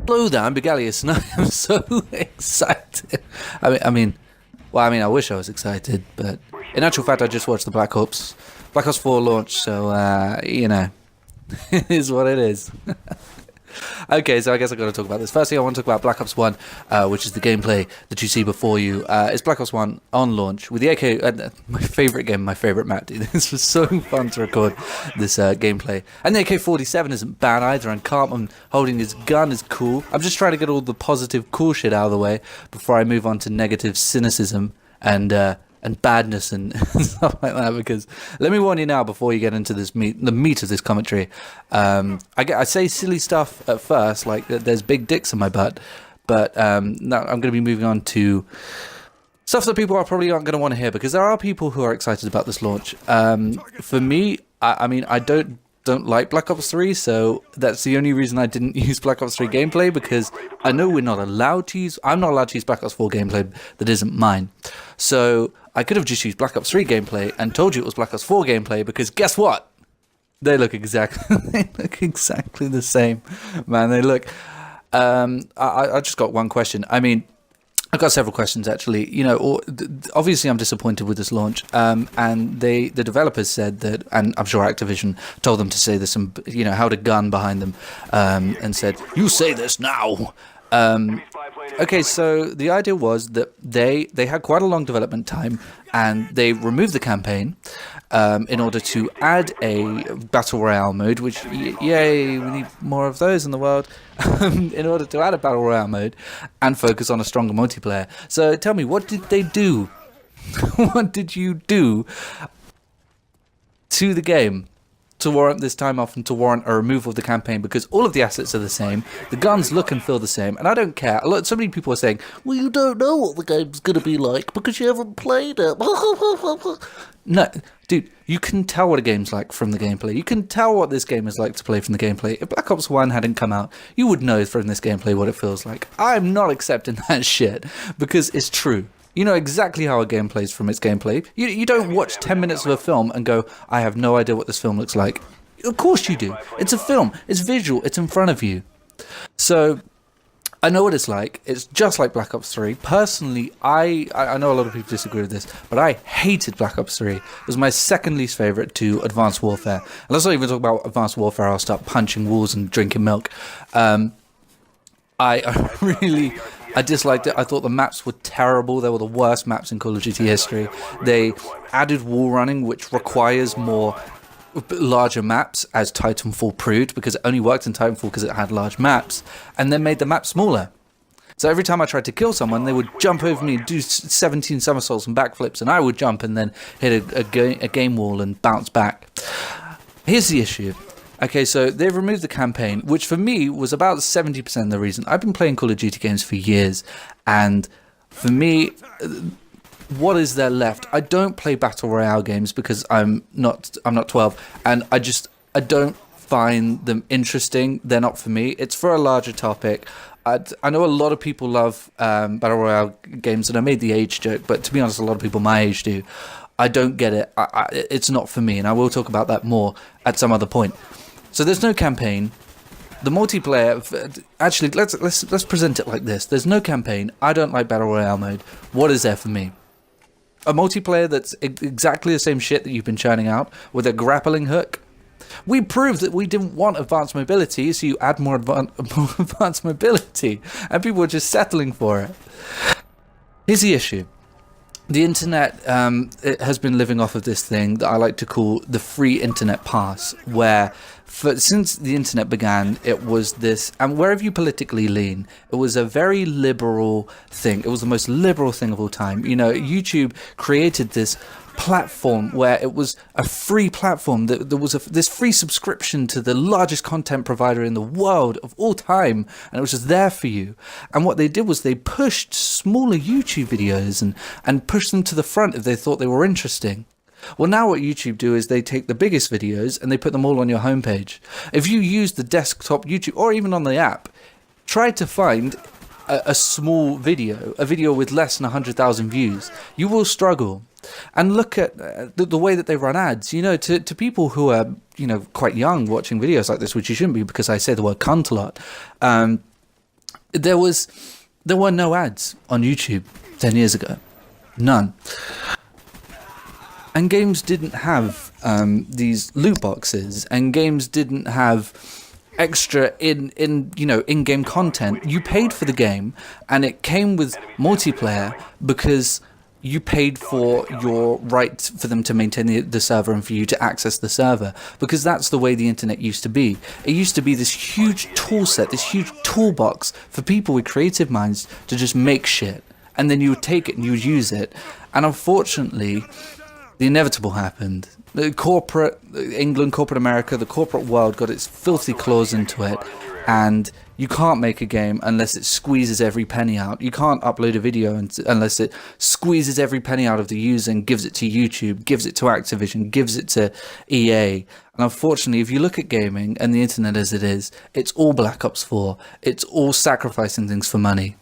Hello there, I'm Begalius, and I am so excited. I wish I was excited, but in actual fact, I just watched the Black Ops 4 launch, so, it is what it is. Okay, so I guess I've got to talk about this. Firstly, I want to talk about Black Ops 1, which is the gameplay that you see before you. It's Black Ops 1 on launch with the AK, my favourite game, my favourite map, dude. This was so fun to record this gameplay. And the AK-47 isn't bad either, and Cartman holding his gun is cool. I'm just trying to get all the positive cool shit out of the way before I move on to negative cynicism and badness and stuff like that, because let me warn you now before you get into the meat of this commentary. I say silly stuff at first, like there's big dicks in my butt, but now I'm going to be moving on to stuff that people probably aren't going to want to hear, because there are people who are excited about this launch. For me, I don't like Black Ops 3, so that's the only reason I didn't use Black Ops 3 gameplay, because I know I'm not allowed to use Black Ops 4 gameplay that isn't mine. So I could have just used Black Ops 3 gameplay and told you it was Black Ops 4 gameplay, because guess what? They look exactly the same, man. They look. I just got one question. I mean, I've got several questions actually. You know, obviously I'm disappointed with this launch. And the developers said that, and I'm sure Activision told them to say there's some, held a gun behind them, and said, "You say this now." Okay, so the idea was that they had quite a long development time, and they removed the campaign in order to add a battle royale mode, which, yay, we need more of those in the world, in order to add a battle royale mode and focus on a stronger multiplayer. So tell me, what did they do? What did you do to the game to warrant this time off and to warrant a removal of the campaign? Because all of the assets are the same, the guns look and feel the same, and I don't care. So many people are saying, well, you don't know what the game's going to be like because you haven't played it. No, dude, you can tell what a game's like from the gameplay. You can tell what this game is like to play from the gameplay. If Black Ops 1 hadn't come out, you would know from this gameplay what it feels like. I'm not accepting that shit, because it's true. You know exactly how a game plays from its gameplay. You don't watch 10 minutes of a film and go, I have no idea what this film looks like. Of course you do. It's a film. It's visual. It's in front of you. So I know what it's like. It's just like Black Ops 3. Personally, I know a lot of people disagree with this, but I hated Black Ops 3. It was my second least favourite to Advanced Warfare. And let's not even talk about Advanced Warfare. I'll start punching walls and drinking milk. I disliked it. I thought the maps were terrible. They were the worst maps in Call of Duty history. They added wall running, which requires larger maps, as Titanfall proved, because it only worked in Titanfall because it had large maps, and then made the map smaller. So every time I tried to kill someone, they would jump over me and do 17 somersaults and backflips, and I would jump and then hit a game wall and bounce back. Here's the issue. Okay, so they've removed the campaign, which for me was about 70% of the reason. I've been playing Call of Duty games for years, and for me, what is there left? I don't play Battle Royale games because I'm not 12, and I don't find them interesting. They're not for me. It's for a larger topic. I know a lot of people love Battle Royale games, and I made the age joke, but to be honest, a lot of people my age do. I don't get it. It's not for me, and I will talk about that more at some other point. So there's no campaign. The multiplayer, actually, let's present it like this. There's no campaign. I don't like Battle Royale mode. What is there for me? A multiplayer that's exactly the same shit that you've been churning out with a grappling hook. We proved that we didn't want advanced mobility, so you add more advanced mobility, and people were just settling for it. Here's the issue. The internet it has been living off of this thing that I like to call the free internet pass, where since the internet began, it was this, and wherever you politically lean, it was a very liberal thing. It was the most liberal thing of all time. You know, YouTube created this platform where it was a free platform. There was this free subscription to the largest content provider in the world of all time, and it was just there for you. And what they did was they pushed smaller YouTube videos and pushed them to the front if they thought they were interesting. Well, now what YouTube do is they take the biggest videos and they put them all on your homepage. If you use the desktop YouTube, or even on the app, try to find a small video, a video with less than 100,000 views, you will struggle. And look at the way that they run ads. You know, to people who are, quite young watching videos like this, which you shouldn't be because I say the word cunt a lot. there were no ads on YouTube 10 years ago, none. And games didn't have these loot boxes, and games didn't have extra in-game content. You paid for the game, and it came with multiplayer because you paid for your right for them to maintain the server and for you to access the server, because that's the way the internet used to be. It used to be this huge tool set, this huge toolbox for people with creative minds to just make shit, and then you would take it and you would use it. And unfortunately, the inevitable happened. The corporate England, corporate America, the corporate world got its filthy claws into it, and you can't make a game unless it squeezes every penny out. You can't upload a video unless it squeezes every penny out of the user and gives it to YouTube, gives it to Activision, gives it to EA. And unfortunately, if you look at gaming and the internet as it is, it's all Black Ops 4. It's all sacrificing things for money.